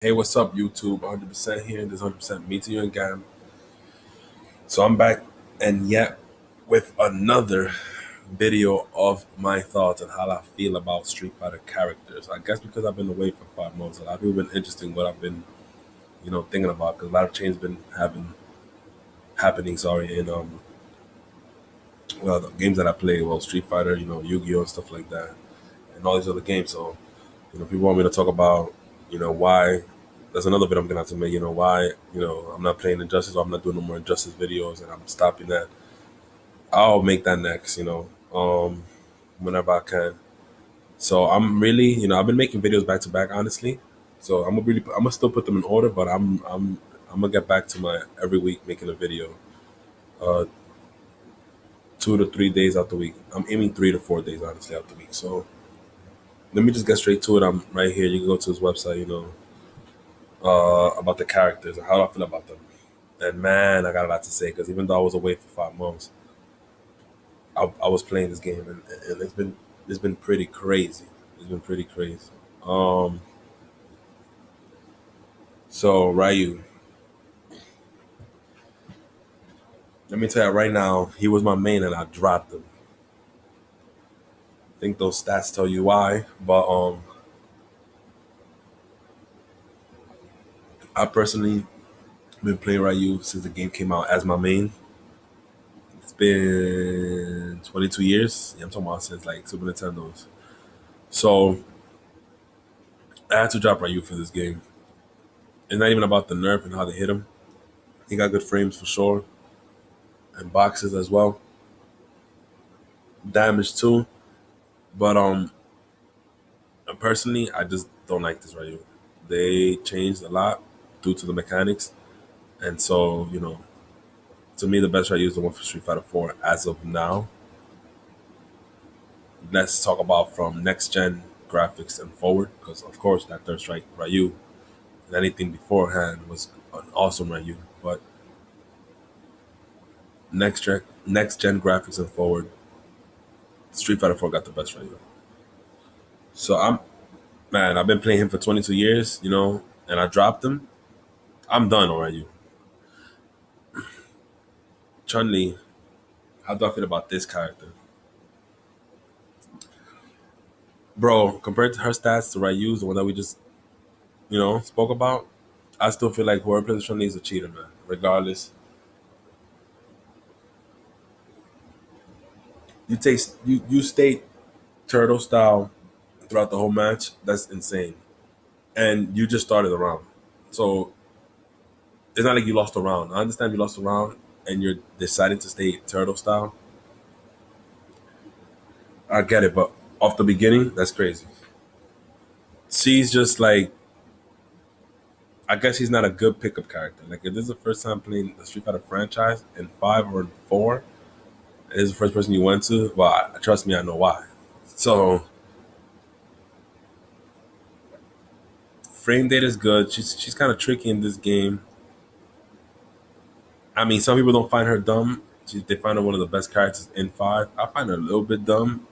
Hey, what's up, YouTube? 100% here. This 100% me to you and Gam. So I'm back and yet with another video of my thoughts on how I feel about Street Fighter characters. I guess because I've been away for 5 months, a lot of people have been interested in what I've been, thinking about because a lot of change been happening. Sorry, in the games that I play, well, Street Fighter, Yu-Gi-Oh and stuff like that, and all these other games. So people want me to talk about, why. There's another video I'm gonna have to make. Why, I'm not playing Injustice, or I'm not doing no more Injustice videos, and I'm stopping that. I'll make that next. Whenever I can. So I'm really, I've been making videos back to back, honestly. So I'm gonna still put them in order, but I'm gonna get back to my every week making a video, uh, 2 to 3 days out the week. I'm aiming 3 to 4 days, honestly, out the week. So let me just get straight to it. I'm right here. You can go to his website. About the characters and how I feel about them. And man, I got a lot to say because even though I was away for 5 months, I was playing this game and it's been pretty crazy. It's been pretty crazy. Um, so Ryu, let me tell you right now, he was my main and I dropped him. I think those stats tell you why, but I personally been playing Ryu since the game came out as my main. It's been 22 years. Yeah, I'm talking about since like Super Nintendo's. So I had to drop Ryu for this game. It's not even about the nerf and how they hit him. He got good frames for sure, and boxes as well. Damage too. But personally, I just don't like this Ryu. They changed a lot due to the mechanics, and so to me, the best Ryu is the one for Street Fighter 4 as of now. Let's talk about from next gen graphics and forward, because of course that third strike Ryu and anything beforehand was an awesome Ryu. But next gen graphics and forward, Street Fighter 4 got the best Ryu. So I've been playing him for 22 years, and I dropped him. I'm done already. Chun Li, how do I feel about this character, bro? Compared to her stats to Ryu's, the one that we just spoke about, I still feel like whoever plays Chun Li is a cheater, man. Regardless, you stayed turtle style throughout the whole match. That's insane, and you just started the round, so it's not like you lost a round. I understand you lost a round, and you're deciding to stay turtle style. I get it, but off the beginning, that's crazy. C's just like, I guess he's not a good pickup character. Like if this is the first time playing the Street Fighter franchise in 5 or 4, and this is the first person you went to, well, trust me, I know why. So frame data is good. She's kind of tricky in this game. I mean, some people don't find her dumb. They find her one of the best characters in 5. I find her a little bit dumb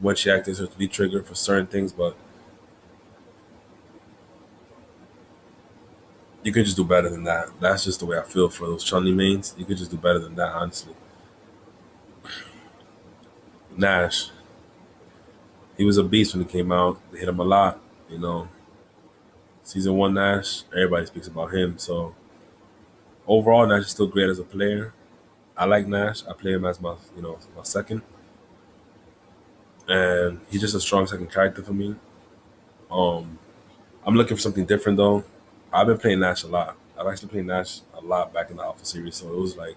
when she activates her 3 trigger for certain things, but you could just do better than that. That's just the way I feel for those Chun Li mains. You could just do better than that, honestly. Nash, he was a beast when he came out. They hit him a lot, you know. Season 1 Nash, everybody speaks about him. So overall, Nash is still great as a player. I like Nash. I play him as my second, and he's just a strong second character for me. Um, I'm looking for something different though. I've been playing Nash a lot. I've actually played Nash a lot back in the Alpha series, so it was like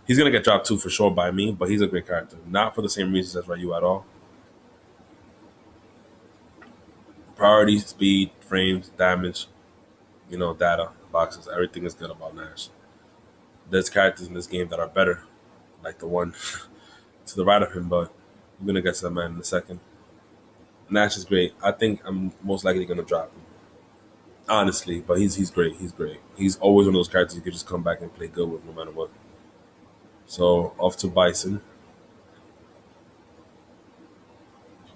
he's gonna get dropped too for sure by me, but he's a great character. Not for the same reasons as Ryu at all. Priority, speed, frames, damage, data, boxes, everything is good about Nash. There's characters in this game that are better, like the one to the right of him, but I'm gonna get to that man in a second. Nash is great. I think I'm most likely gonna drop him. Honestly, but he's great. He's great. He's always one of those characters you could just come back and play good with no matter what. So off to Bison.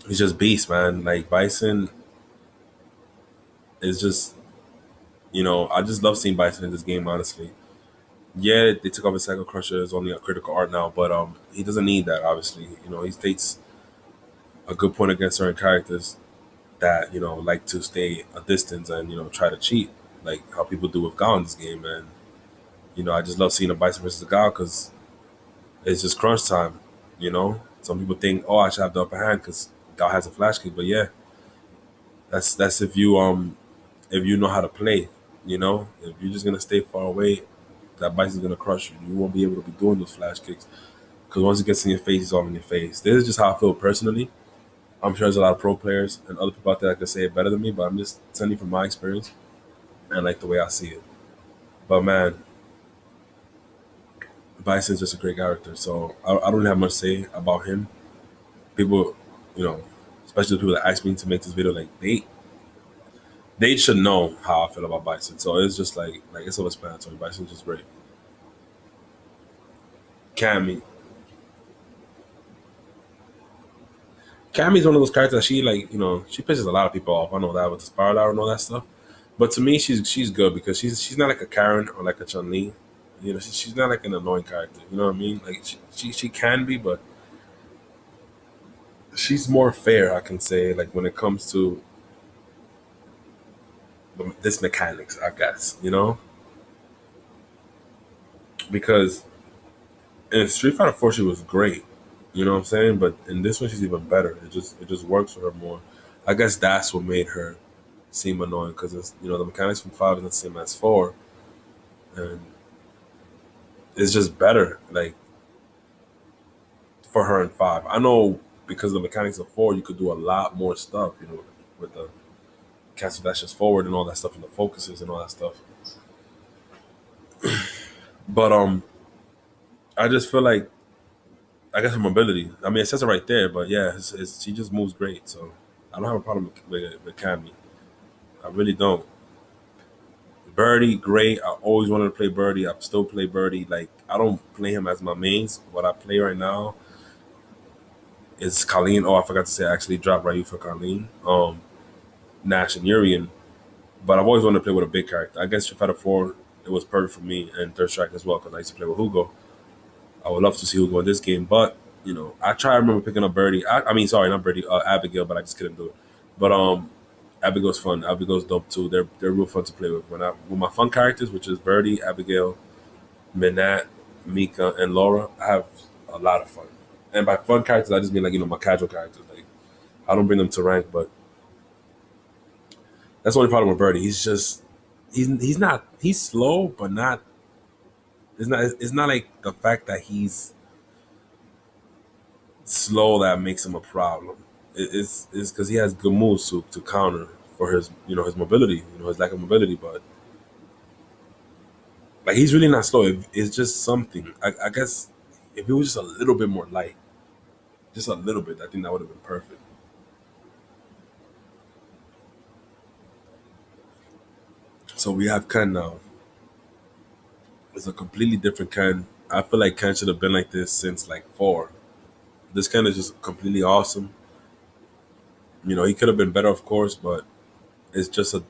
He's just beast, man. Like Bison is just I just love seeing Bison in this game, honestly. Yeah, they took off his Psycho Crusher is only a critical art now, but he doesn't need that, obviously. He states a good point against certain characters that, like to stay a distance and, try to cheat, like how people do with Gao in this game. And, I just love seeing a Bison versus a Gao because it's just crunch time, you know? Some people think, oh, I should have the upper hand because Gao has a flash kick, but yeah, that's if you know how to play, If you're just gonna stay far away, that Bison's gonna crush you. You won't be able to be doing those flash kicks because once it gets in your face, it's all in your face. This is just how I feel personally. I'm sure there's a lot of pro players and other people out there that could say it better than me, but I'm just telling you from my experience and like the way I see it. But man, Bison's just a great character, so I don't have much to say about him. People, you know, especially the people that asked me to make this video, like they should know how I feel about Bison. So it's just like it's self-explanatory. Bison's just great. Cammy, Cammy's one of those characters that she like, she pisses a lot of people off. I know that with the spiral hour and all that stuff. But to me, she's good because she's not like a Karen or like a Chun Li. She's not like an annoying character. You know what I mean? Like she can be, but she's more fair. I can say like when it comes to this mechanics, I guess. Because in Street Fighter 4 she was great. You know what I'm saying? But in this one she's even better. It just works for her more. I guess that's what made her seem annoying because it's the mechanics from 5 is not the same as 4, and it's just better like for her in 5. I know because the mechanics of 4 you could do a lot more stuff. With the cancel dashes forward and all that stuff and the focuses and all that stuff. But I just feel like I guess her mobility. I mean, it says it right there, but yeah, she just moves great. So I don't have a problem with Cammy. I really don't. Birdie, great. I always wanted to play Birdie. I still play Birdie. Like I don't play him as my mains. What I play right now is Colleen. Oh, I forgot to say I actually dropped Ryu for Colleen. Nash and Urian. But I've always wanted to play with a big character. I guess Street Fighter 4, it was perfect for me, and Third Strike as well, because I used to play with Hugo. I would love to see Hugo in this game, but, I try to remember picking up Birdie. I mean, sorry, not Birdie, Abigail, but I just couldn't do it. But Abigail's fun. Abigail's dope too. They're real fun to play with. With my fun characters, which is Birdie, Abigail, Minat, Mika, and Laura, I have a lot of fun. And by fun characters, I just mean like my casual characters. Like I don't bring them to rank, but that's the only problem with Birdie. He's slow, but not. It's not like the fact that he's slow that makes him a problem. It's because he has good moves to counter for his mobility, his lack of mobility. But like he's really not slow. It's just something. I guess if he was just a little bit more light, just a little bit, I think that would have been perfect. So we have Ken now. It's a completely different Ken. I feel like Ken should have been like this since like 4. This Ken is just completely awesome. He could have been better, of course, but it's just a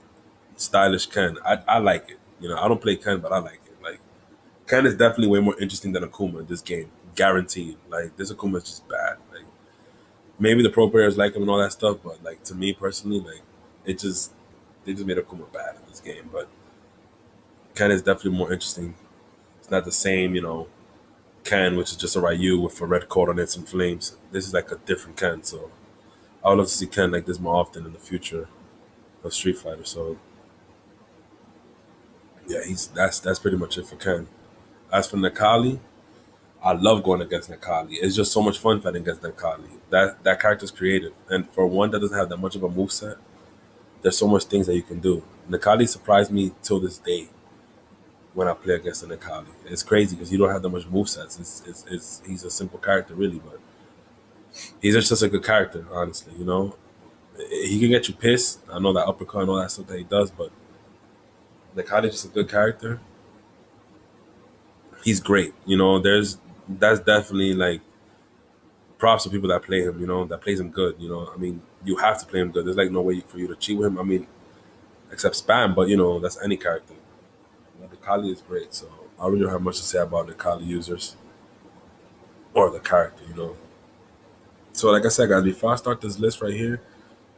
stylish Ken. I like it. I don't play Ken, but I like it. Like Ken is definitely way more interesting than Akuma in this game, guaranteed. Like this Akuma is just bad. Like maybe the pro players like him and all that stuff, but like to me personally, like it just they just made Akuma bad in this game. But Ken is definitely more interesting. It's not the same, Ken, which is just a Ryu with a red coat on it and flames. This is like a different Ken, so I would love to see Ken like this more often in the future of Street Fighter. So yeah, that's pretty much it for Ken. As for Nakali, I love going against Nakali. It's just so much fun fighting against Nakali. That character's creative, and for one that doesn't have that much of a moveset, there's so much things that you can do. Nakali surprised me till this day when I play against a Nakali. It's crazy because you don't have that much movesets. He's a simple character really, but he's just such a good character. Honestly, he can get you pissed. I know that uppercut and all that stuff that he does, but Nakali's just a good character. He's great. That's definitely like props to people that play him. That plays him good. I mean, you have to play him good. There's like no way for you to cheat with him. I mean, except spam. But that's any character. But the Kali is great, so I really don't have much to say about the Kali users or the character. So like I said, guys, before I start this list right here,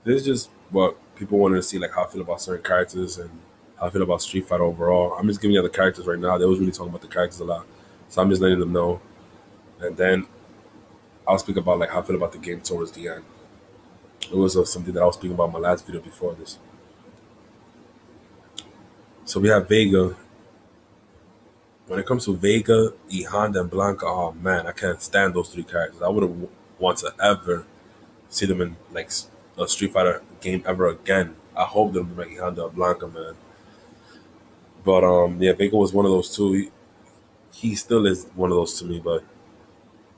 this is just what people wanted to see, like how I feel about certain characters and how I feel about Street Fighter overall. I'm just giving you the characters right now. They was really talking about the characters a lot, so I'm just letting them know, and then I'll speak about like how I feel about the game towards the end. It was something that I was speaking about in my last video before this. So we have Vega. When it comes to Vega, E Honda, and Blanca, oh man, I can't stand those three characters. I wouldn't want to ever see them in like a Street Fighter game ever again. I hope they'll bring E Honda or Blanca, man. But yeah, Vega was one of those two. He still is one of those to me, but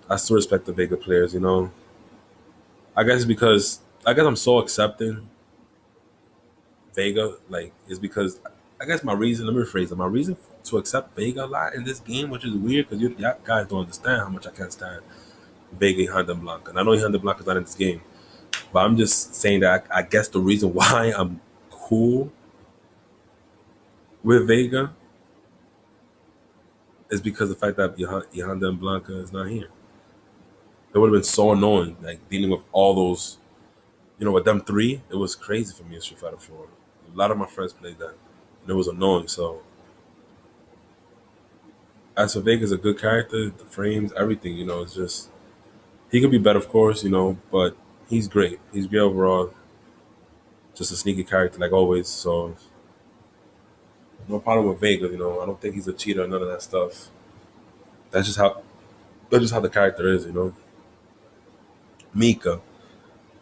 I still respect the Vega players. I guess it's because I guess I'm so accepting Vega, like, is because I guess my reason. Let me rephrase it. My reason to accept Vega a lot in this game, which is weird because you guys don't understand how much I can't stand Vega, Honda, and Blanca. And I know Honda Blanca's not in this game, but I'm just saying that I guess the reason why I'm cool with Vega is because of the fact that Honda and Blanca is not here. It would have been so annoying, like dealing with all those. With them three, it was crazy for me in Street Fighter 4. A lot of my friends played that, and it was annoying. So, as for Vega's a good character, the frames, everything, it's just he could be better, of course, but he's great. He's great overall. Just a sneaky character, like always. So, no problem with Vega. I don't think he's a cheater, none of that stuff. That's just how the character is. Mika.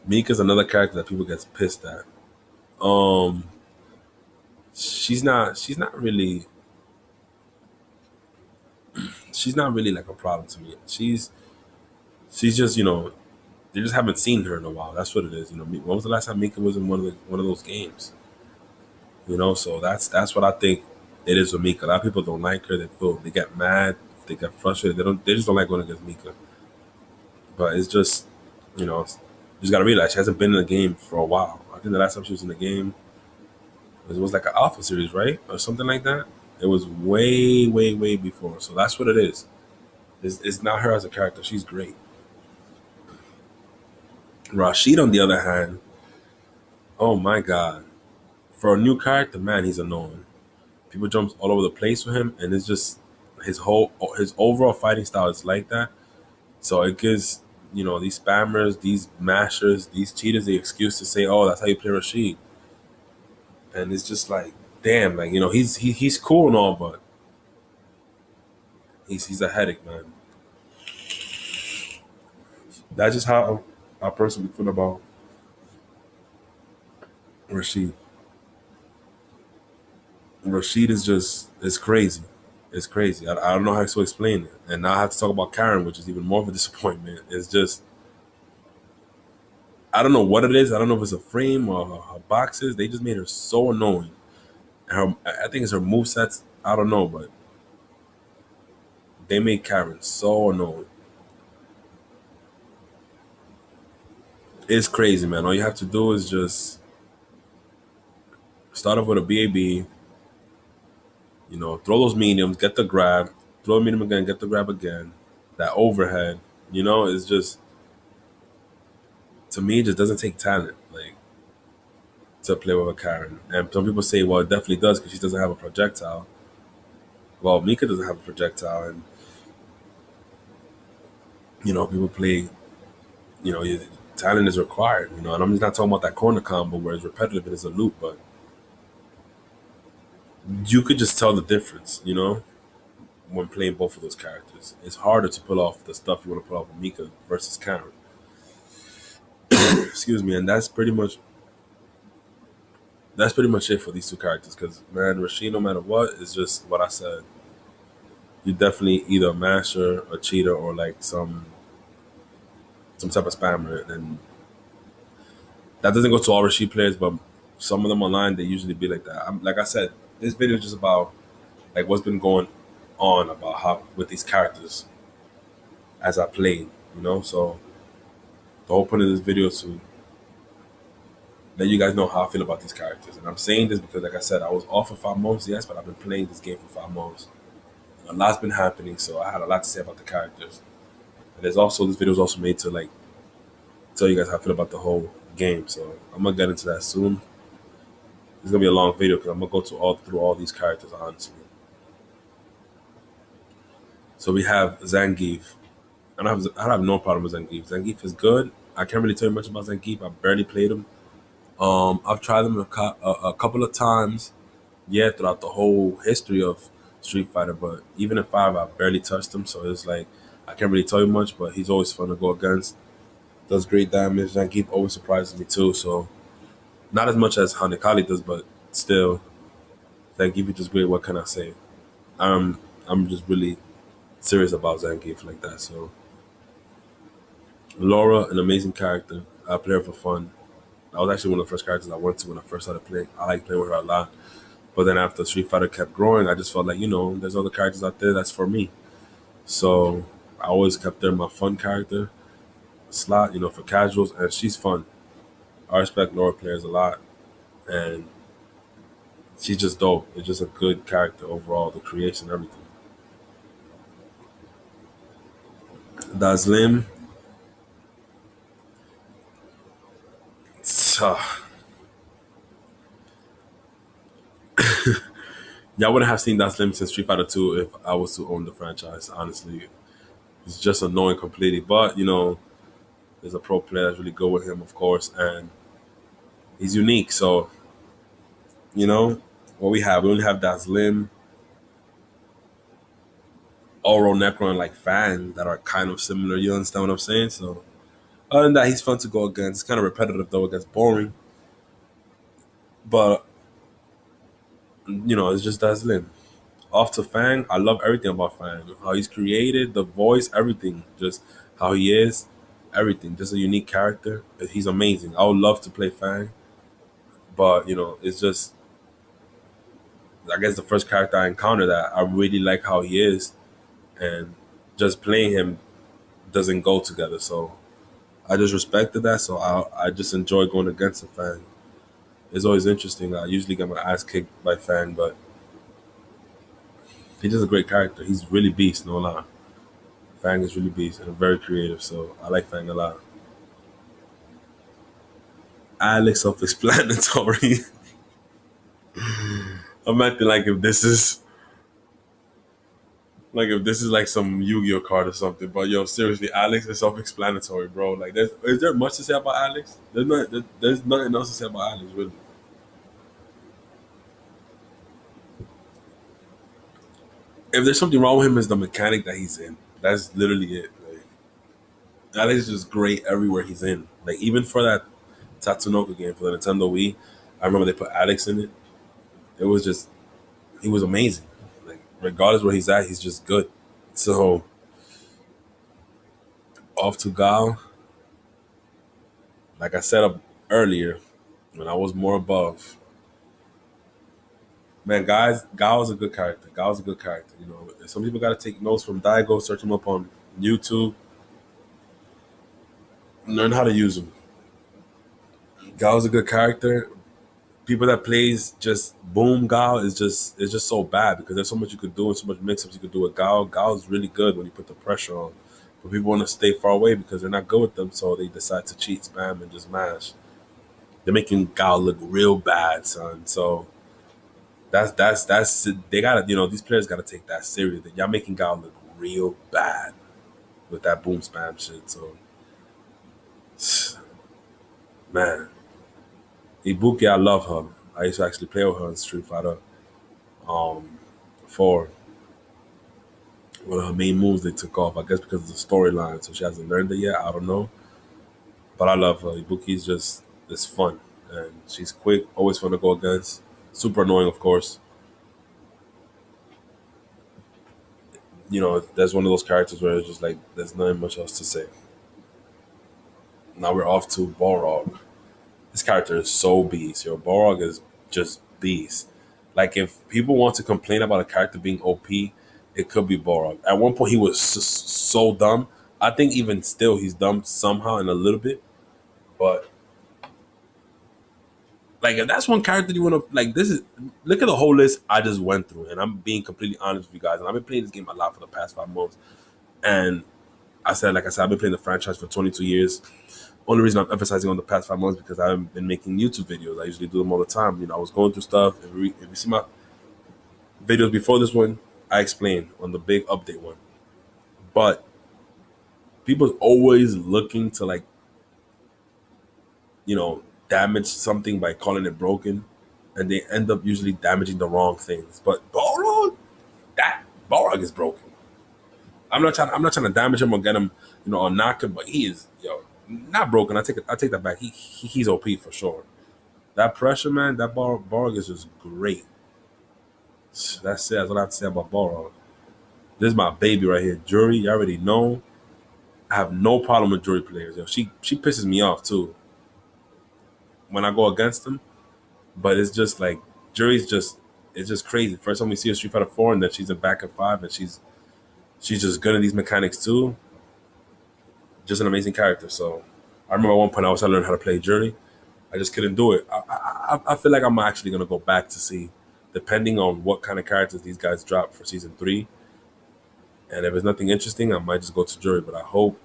Mika's another character that people get pissed at. Um, she's not really like a problem to me. She's just they just haven't seen her in a while. That's what it is. When was the last time Mika was in one of those games? So that's what I think it is with Mika. A lot of people don't like her. They get mad, they get frustrated. They just don't like going against Mika. But it's just you just gotta realize she hasn't been in the game for a while. I think the last time she was in the game was like an Alpha series, right, or something like that. It was way, way, way before. So that's what it is. It's not her as a character. She's great. Rashid, on the other hand, oh my god, for a new character, man, he's annoying. People jump all over the place with him, and it's just his overall fighting style is like that. So it gives these spammers, these mashers, these cheaters the excuse to say, "Oh, that's how you play Rashid," and it's just like, damn, like he's cool and all, but he's a headache, man. That's just how I personally feel about Rashid. Rashid is just it's crazy. It's crazy. I don't know how to explain it. And now I have to talk about Karen, which is even more of a disappointment. It's just I don't know what it is. I don't know if it's a frame or her boxes. They just made her so annoying. I think it's her movesets. I don't know, but they made Karen so annoying. It's crazy, man. All you have to do is just start off with a BAB, throw those mediums, get the grab, throw a medium again, get the grab again. That overhead, is just to me it just doesn't take talent like to play with a Karen. And some people say, well, it definitely does because she doesn't have a projectile. Well, Mika doesn't have a projectile, and people play. Talent is required. And I'm just not talking about that corner combo where it's repetitive and it's a loop, but you could just tell the difference. When playing both of those characters, it's harder to pull off the stuff you want to pull off with Mika versus Karen. Excuse me, and that's pretty much it for these two characters. Because man, Rashid, no matter what, is just what I said. You're definitely either a master, a cheater, or like some type of spammer. And that doesn't go to all Rashid players, but some of them online they usually be like that. Like I said, this video is just about like what's been going on about how with these characters as I played. So the whole point of this video is to let you guys know how I feel about these characters. And I'm saying this because, like I said, I was off for 5 months, yes, but I've been playing this game for 5 months. A lot's been happening, so I had a lot to say about the characters. And there's also this video is also made to like tell you guys how I feel about the whole game. So I'm gonna get into that soon. It's gonna be a long video because I'm gonna go to all through all these characters honestly. So we have Zangief. I don't have no problem with Zangief. Zangief is good. I can't really tell you much about Zangief. I barely played him. I've tried him a couple of times, yeah, throughout the whole history of Street Fighter. But even in five, I barely touched him. So it's like I can't really tell you much. But he's always fun to go against. Does great damage. Zangief always surprises me too. So not as much as Hanekali does, but still, Zangief is just great. What can I say? I'm I'm just really serious about Zangief like that. So Laura, an amazing character. I play her for fun. That was actually one of the first characters I went to when I first started playing. I like playing with her a lot. But then after Street Fighter kept growing, I just felt like, there's other characters out there that's for me. So I always kept her in my fun character slot, for casuals, and she's fun. I respect Laura players a lot, and she's just dope. It's just a good character overall, the creation, everything. Dazlim, y'all wouldn't have seen Dazlim since Street Fighter 2 if I was to own the franchise, honestly. It's just annoying completely. But, there's a pro player that's really good with him, of course, and he's unique. So, you know, what we have, we only have Dazlim, Oro, Necro, and like Fang that are kind of similar. You understand what I'm saying? So, other than that, he's fun to go against. It's kind of repetitive though; it gets boring. But it's just Dazlim. Off to Fang, I love everything about Fang. How he's created, the voice, everything. Just how he is, everything. Just a unique character. He's amazing. I would love to play Fang, but it's just I guess the first character I encountered that I really like how he is, and just playing him doesn't go together. So I just respected that. So I just enjoy going against a Fang. It's always interesting. I usually get my ass kicked by Fang, but he's just a great character. He's really beast, no lie. Fang is really beast and very creative, so I like Fang a lot. Alex self-explanatory. I'm acting like if this is like some Yu-Gi-Oh card or something. But yo, seriously, Alex is self-explanatory, bro. Like, is there much to say about Alex? There's nothing else to say about Alex, really. If there's something wrong with him, is the mechanic that he's in. That's literally it. Like, Alex is just great everywhere he's in. Like even for that Tatsunoko game for the Nintendo Wii, I remember they put Alex in it. It was just he was amazing. Like regardless where he's at, he's just good. So off to Gal, like I said earlier, when I was more above, man, guys, Gal is a good character. Gal is a good character. Some people got to take notes from Daigo, search him up on YouTube, learn how to use him. Gal is a good character. People that plays just boom Gal is just so bad because there's so much you could do and so much mix-ups you could do with Gal. Gal is really good when you put the pressure on. But people want to stay far away because they're not good with them, so they decide to cheat, spam, and just mash. They're making Gal look real bad, son. So that's they gotta these players gotta take that serious. Y'all making Gal look real bad with that boom spam shit. So man, Ibuki, I love her. I used to actually play with her in Street Fighter um, 4. One of her main moves they took off, I guess because of the storyline. So she hasn't learned it yet. I don't know. But I love her. Ibuki's just it's fun. And she's quick, always fun to go against. Super annoying, of course. There's one of those characters where it's just like there's nothing much else to say. Now we're off to Balrog. This character is so beast. Balrog is just beast. Like if people want to complain about a character being OP, it could be Balrog. At one point, he was so dumb. I think even still, he's dumb somehow in a little bit. But Like if that's one character you want to like, this is look at the whole list I just went through, and I'm being completely honest with you guys. And I've been playing this game a lot for the past 5 months, and like I said, I've been playing the franchise for 22 years. Only reason I'm emphasizing on the past 5 months because I've been making YouTube videos. I usually do them all the time. You know, I was going through stuff. If you see my videos before this one, I explain on the big update one. But people's always looking to like, damage something by calling it broken, and they end up usually damaging the wrong things. But Balrog, that Balrog is broken. I'm not trying to damage him or get him, or knock him, but he is, not broken. I take that back. He's OP for sure. That pressure, man, that Balrog is just great. That's it. That's what I have to say about Balrog. This is my baby right here. Jury, you already know. I have no problem with jury players. She pisses me off too when I go against them. But it's just like jury's just it's just crazy. First time we see a Street Fighter 4, and then she's in back at 5, and she's just good at these mechanics too. Just an amazing character. So I remember at one point I was trying to learn how to play jury. I just couldn't do it. I feel like I'm actually gonna go back to see, depending on what kind of characters these guys drop for season 3. And if it's nothing interesting, I might just go to jury. But I hope,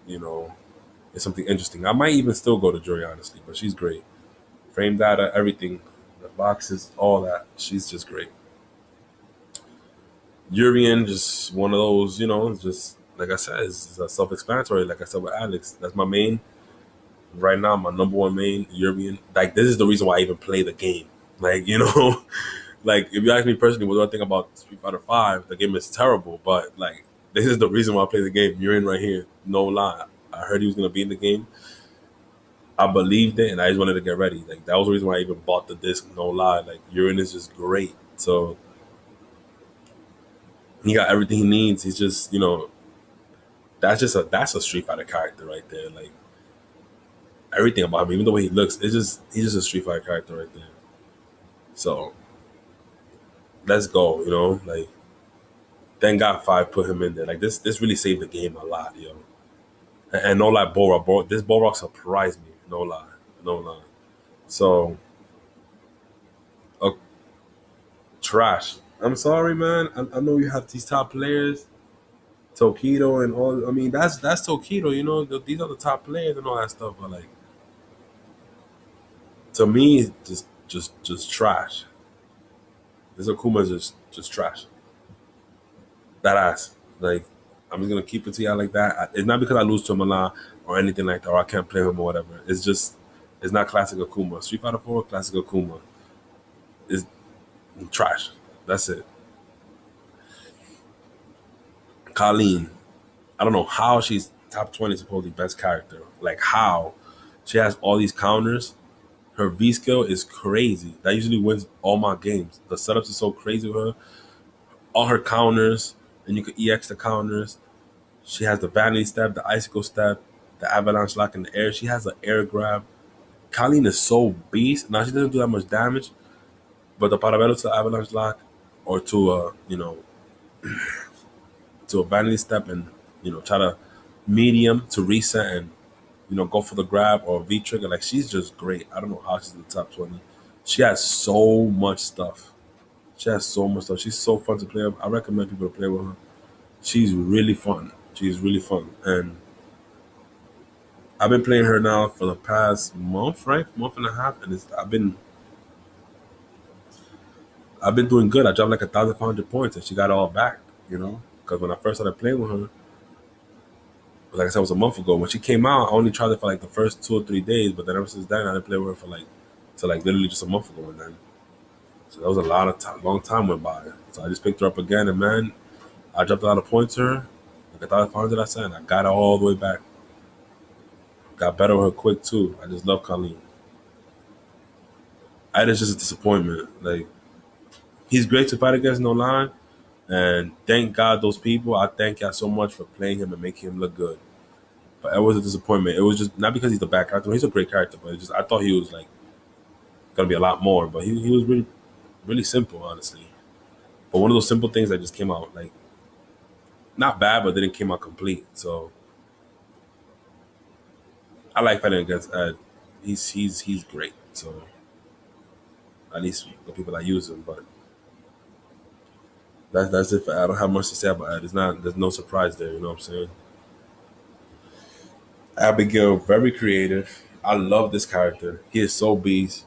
you know, it's something interesting. I might even still go to jury, honestly. But she's great. Frame data, everything, the boxes, all that. She's just great. Urian, just one of those, just like I said, it's self-explanatory. Like I said with Alex, that's my main right now. My number one main Urian. Like this is the reason why I even play the game. Like like if you ask me personally, what do I think about Street Fighter 5? The game is terrible, but like this is the reason why I play the game. Urian right here, no lie. I heard he was gonna be in the game. I believed it, and I just wanted to get ready. Like that was the reason why I even bought the disc. No lie, like Urian is just great. So he got everything he needs. He's just, that's a Street Fighter character right there. Like everything about him, even the way he looks, he's just a Street Fighter character right there. So let's go. Like thank God 5 put him in there. Like this really saved the game a lot, yo. And no lie, this Borak surprised me. No lie, no lie. So uh, trash. I'm sorry, man. I know you have these top players, Tokido and all. I mean, that's Tokido. These are the top players and all that stuff. But like, to me, it's just trash. This Akuma is just trash. That ass. Like, I'm just gonna keep it to y'all like that. It's not because I lose to him a lot or anything like that, or I can't play him or whatever. It's not classic Akuma. Street Fighter 4, classic Akuma is trash. That's it. Colleen. I don't know how she's top 20 supposedly best character. Like how she has all these counters. Her V skill is crazy. That usually wins all my games. The setups are so crazy with her. All her counters, and you can EX the counters. She has the vanity step, the icicle step, the avalanche lock in the air. She has an air grab. Colleen is so beast. Now she doesn't do that much damage, but the parabelo to the avalanche lock or to a vanity step, and try to medium to reset and go for the grab or V trigger. Like she's just great. I don't know how she's in the top 20. She has so much stuff. She has so much stuff. She's so fun to play with. I recommend people to play with her. She's really fun. She's really fun. And I've been playing her now for the past month, right? Month and a half. And I've been doing good. I dropped like 1,500 points and she got it all back, Because when I first started playing with her, like I said, it was a month ago. When she came out, I only tried it for like the first 2 or 3 days, but then ever since then, I didn't play with her for like, till like literally just a month ago. And then, so that was a lot of time, long time went by. So I just picked her up again, and man, I dropped a lot of points to her. Like 1,500, I said, and I got it all the way back. Got better with her quick too. I just love Colleen. Ida's just a disappointment. Like he's great to fight against, no line. And thank God those people. I thank y'all so much for playing him and making him look good. But it was a disappointment. It was just not because he's the bad character. He's a great character, but I thought he was like gonna be a lot more. But he was really really simple, honestly. But one of those simple things that just came out like not bad, but didn't came out complete. So I like fighting against Ed. He's great. So At least the people that use them. But that's it. I don't have much to say about it. It's not. There's no surprise there. You know what I'm saying? Abigail, very creative. I love this character. He is so beast.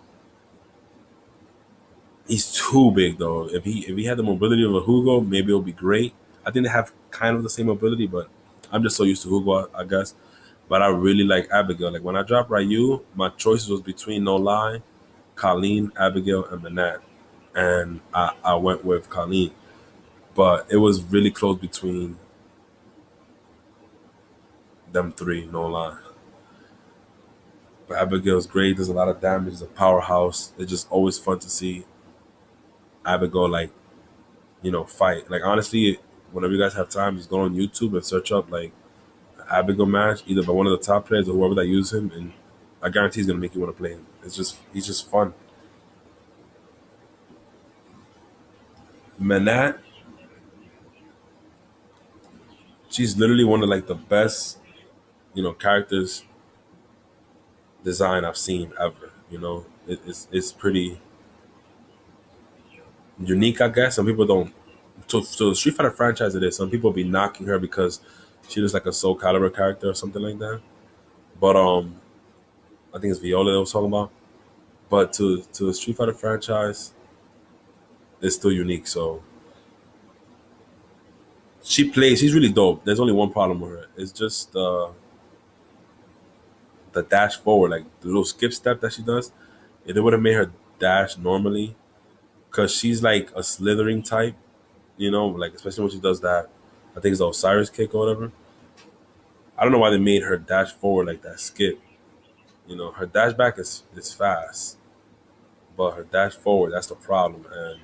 He's too big though. If he had the mobility of a Hugo, maybe it'll be great. I think they have kind of the same mobility, but I'm just so used to Hugo, I guess. But I really like Abigail. Like when I dropped Ryu, my choices was between No Lie, Colleen, Abigail, and Manat, and I went with Colleen. But it was really close between them three. No lie. But Abigail's great. There's a lot of damage. It's a powerhouse. It's just always fun to see Abigail like fight. Like honestly, whenever you guys have time, just go on YouTube and search up like Abigail match, either by one of the top players or whoever that use him, and I guarantee he's gonna make you want to play him. He's just fun. Manat, she's literally one of like the best, characters design I've seen ever. It's pretty unique, I guess. Some people don't. To the Street Fighter franchise, it is. Some people be knocking her because she looks like a Soul Calibur character or something like that. But I think it's Viola that was talking about. But to the Street Fighter franchise, it's still unique. So she plays. She's really dope. There's only one problem with her. It's just the dash forward, like the little skip step that she does. If they would have made her dash normally, because she's like a slithering type, like especially when she does that. I think it's the Osiris kick or whatever. I don't know why they made her dash forward like that skip. Her dash back is fast, but her dash forward, that's the problem, and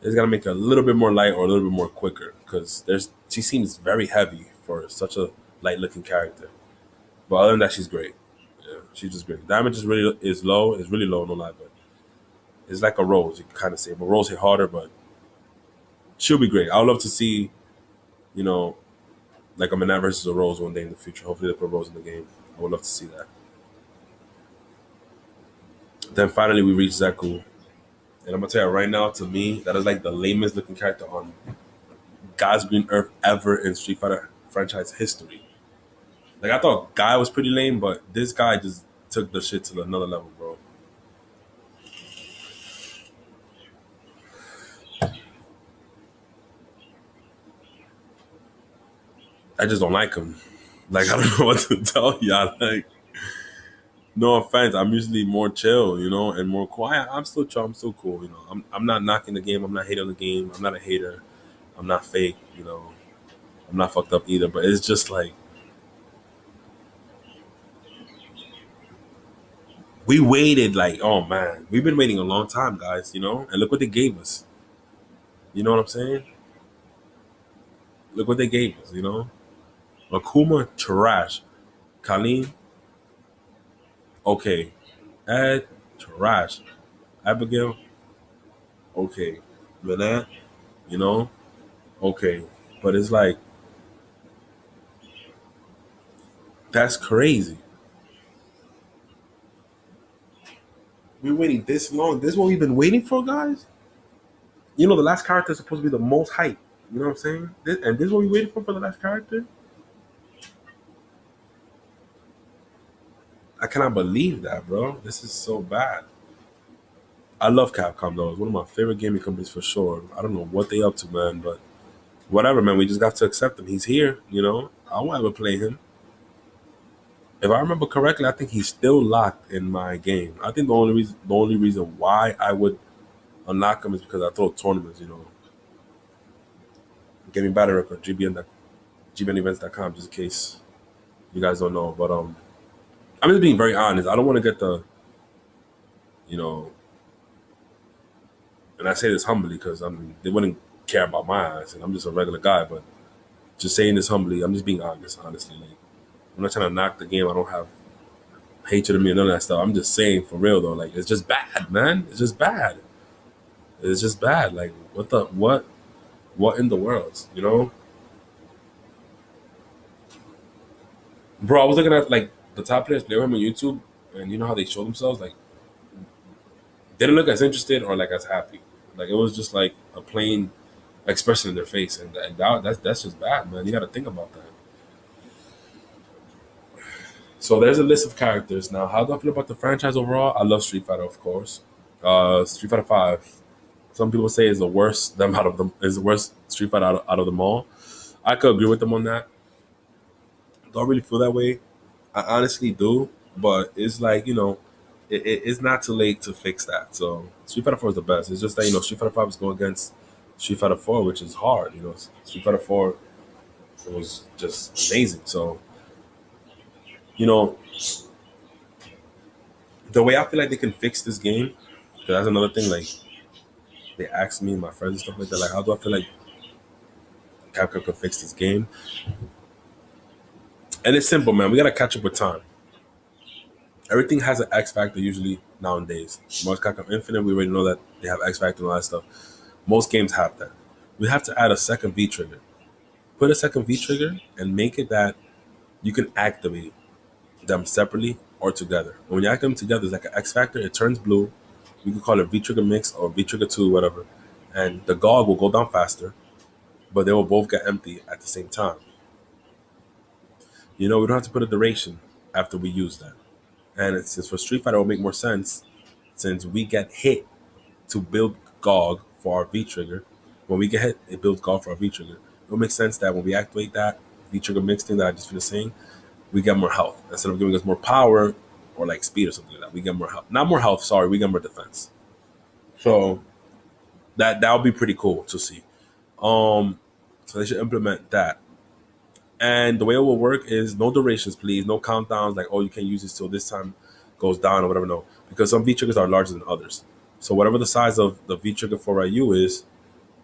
it's gotta make her a little bit more light or a little bit more quicker because there's she seems very heavy for such a light looking character. But other than that, she's great. Yeah, she's just great. Damage is low. It's really low, no lie, but it's like a Rose. You can kind of say, but Rose hit harder, but she'll be great. I would love to see, you know, like a Manat versus a Rose one day in the future. Hopefully, they put Rose in the game. I would love to see that. Then finally, we reach Zeku, and I'm gonna tell you right now, to me, that is like the lamest looking character on God's green earth ever in Street Fighter franchise history. Like I thought Guy was pretty lame, but this guy just took the shit to another level, bro. I just don't like him. Like I don't know what to tell y'all. Like no offense, I'm usually more chill, and more quiet. I'm still chill. I'm still cool. I'm not knocking the game. I'm not hating on the game. I'm not a hater. I'm not fake. I'm not fucked up either. But it's just like we waited. Like oh man, we've been waiting a long time, guys. And look what they gave us. You know what I'm saying? Look what they gave us. Akuma trash. Colleen okay. Ed trash. Abigail okay. Manat okay. But it's like that's crazy. We're waiting this long. This is what we've been waiting for, guys. The last character is supposed to be the most hype. You know what I'm saying? And this is what we waited for the last character. I cannot believe that, bro. This is so bad. I love Capcom though. It's one of my favorite gaming companies for sure. I don't know what they up to, man, but whatever, man. We just got to accept him. He's here. I won't ever play him. If I remember correctly, I think he's still locked in my game. I think the only reason why I would unlock him is because I throw tournaments. Gaming battle record gbnevents.com, just in case you guys don't know. But I'm just being very honest. I don't want to get the you know, and I say this humbly because they wouldn't care about my ass, and I'm just a regular guy. But just saying this humbly, I'm just being honest. Honestly, like I'm not trying to knock the game. I don't have hatred of me and none of that stuff. I'm just saying for real though, like it's just bad, man. It's just bad. It's just bad. Like what in the world, bro? I was looking at like the top players play with him on YouTube, and you know how they show themselves. Like They didn't look as interested or like as happy. Like it was just like a plain expression in their face, and that's just bad, man. You got to think about that. So there's a list of characters. Now, how do I feel about the franchise overall? I love Street Fighter, of course. Street Fighter Five. Some people say is the worst them out of them is the worst Street Fighter out of them all. I could agree with them on that. Don't really feel that way. I honestly do, but it's like it's not too late to fix that. So Street Fighter Four is the best. It's just that Street Fighter Five is going against Street Fighter Four, which is hard. Street Fighter Four it was just amazing. So you know the way I feel like they can fix this game, because that's another thing. Like they ask me, my friends and stuff like that, like how do I feel like Capcom can fix this game? And it's simple, man. We gotta catch up with time. Everything has an X factor usually nowadays. Most Capcom Infinite, we already know that they have X factor and all that stuff. Most games have that. We have to add a second V trigger. Put a second V trigger and make it that you can activate them separately or together. And when you activate them together, it's like an X factor. It turns blue. We could call it V trigger mix or V trigger two, whatever. And the GOG will go down faster, but they will both get empty at the same time. We don't have to put a duration after we use that. And since for Street Fighter, it will make more sense since we get hit to build GOG for our V trigger. When we get hit, it builds GOG for our V trigger. It will make sense that when we activate that V trigger mix thing that I just finished saying, we get more health. Instead of giving us more power or like speed or something like that, we get more health. Not more health, sorry, we get more defense. So that would be pretty cool to see. So they should implement that. And the way it will work is no durations, please. No countdowns like, oh, you can't use this till this time goes down or whatever. No, because some V triggers are larger than others. So whatever the size of the V trigger for Ryu is,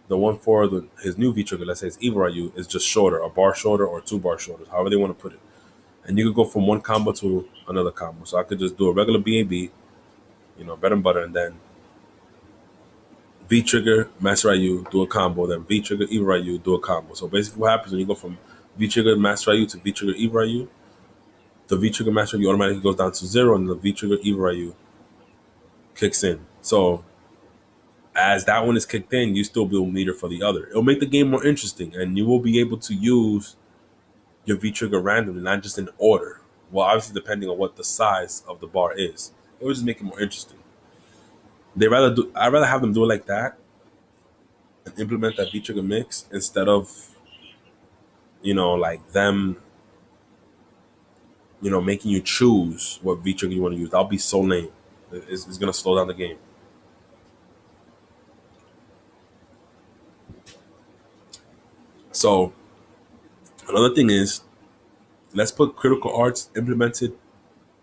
the one for his new V trigger, let's say it's Evil Ryu, is just shorter, a bar shorter or two bar shorter, however they want to put it. And you could go from one combo to another combo. So I could just do a regular BAB, bread and butter, and then V trigger, Master Ryu, do a combo, then V trigger, Evil Ryu, do a combo. So basically what happens when you go from V trigger, Master Ryu to V trigger, Evil Ryu, the V trigger, Master Ryu automatically goes down to zero, and the V trigger, Evil Ryu kicks in. So as that one is kicked in, you still build meter for the other. It'll make the game more interesting, and you will be able to use your V trigger randomly, not just in order. Well, obviously depending on what the size of the bar is, it will just make it more interesting. I'd rather have them do it like that and implement that V trigger mix instead of like them making you choose what V trigger you want to use. That'll be so lame. It's gonna slow down the game. So another thing is, let's put critical arts implemented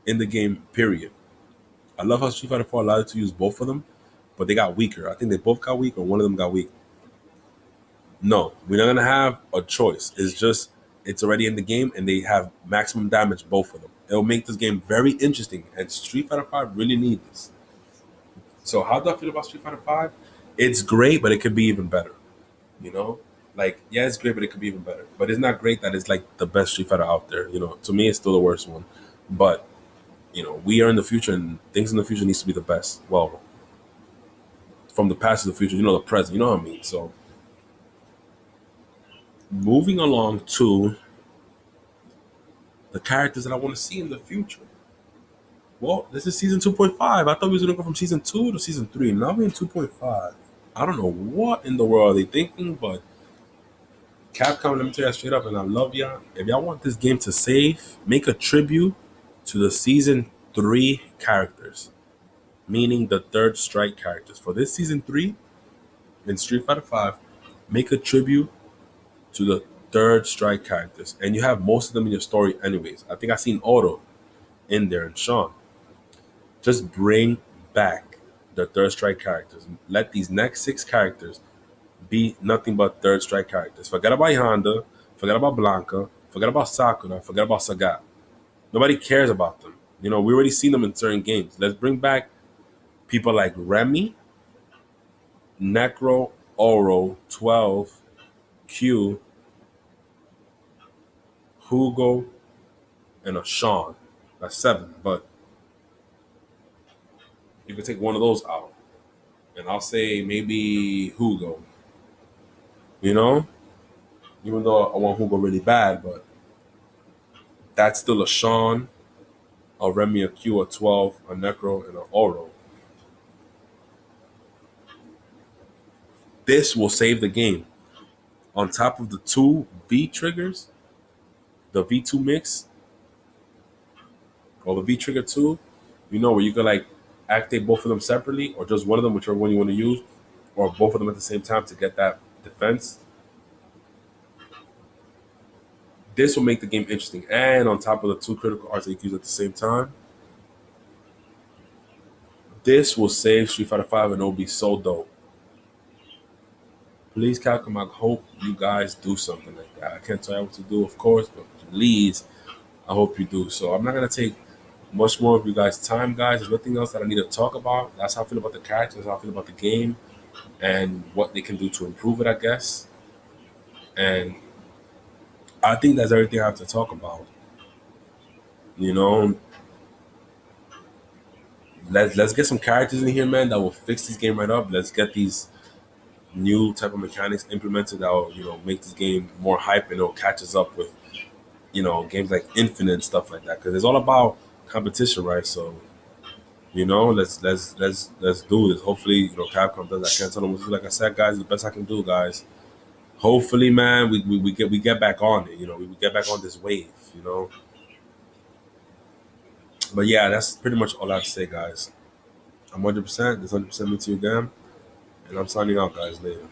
in the game. Period. I love how Street Fighter 4 allowed you to use both of them, but they got weaker. I think they both got weak, or one of them got weak. No, we're not gonna have a choice. It's just it's already in the game, and they have maximum damage both of them. It'll make this game very interesting, and Street Fighter 5 really need this. So how do I feel about Street Fighter 5? It's great, but it could be even better. You know, like yeah, it's great, but it could be even better. But it's not great that it's like the best Street Fighter out there. To me, it's still the worst one. But we are in the future, and things in the future needs to be the best. Well, from the past to the future, the present. You know what I mean? So moving along to the characters that I want to see in the future. Well, this is season 2.5. I thought we was gonna go from season 2 to season 3. Now we're in 2.5. I don't know what in the world are they thinking, but Capcom, let me tell you straight up, and I love y'all. If y'all want this game to save, make a tribute to the season 3 characters, meaning the third strike characters. For this season 3 in Street Fighter 5, make a tribute to the third strike characters. And you have most of them in your story anyways. I think I seen Otto in there and Sean. Just bring back the third strike characters. Let these next 6 characters be nothing but third strike characters. Forget about Honda, forget about Blanca, forget about Sakura, forget about Sagat. Nobody cares about them. We already seen them in certain games. Let's bring back people like Remy, Necro, Oro, 12, Q, Hugo, and a Sean. That's 7, but you could take one of those out. and I'll say maybe Hugo. You know, even though I want Hugo really bad, but that's still a Sean, a Remy, a Q, a 12, a Necro, and an Oro. This will save the game. On top of the two V triggers, the V2 mix or the V trigger 2, where you can like activate both of them separately or just one of them, whichever one you want to use, or both of them at the same time to get that defense. This will make the game interesting. And on top of the two critical arts that you can use at the same time, this will save Street Fighter 5 and it'll be so dope. Please, Capcom, I hope you guys do something like that. I can't tell you what to do, of course, but please, I hope you do. So I'm not gonna take much more of you guys' time, guys. There's nothing else that I need to talk about. That's how I feel about the characters, that's how I feel about the game, and what they can do to improve it, I guess. And I think that's everything I have to talk about. You know, let's get some characters in here, man, that will fix this game right up. Let's get these new type of mechanics implemented that will, make this game more hype and it'll catch us up with, games like Infinite and stuff like that. Because it's all about competition, right? So, let's do this. Hopefully, Capcom does. I can't tell them. Like I said, guys, the best I can do, guys. Hopefully, man, we get back on it. We get back on this wave. But yeah, that's pretty much all I have to say, guys. I'm 100%. This 100% me to you again, and I'm signing out, guys. Later.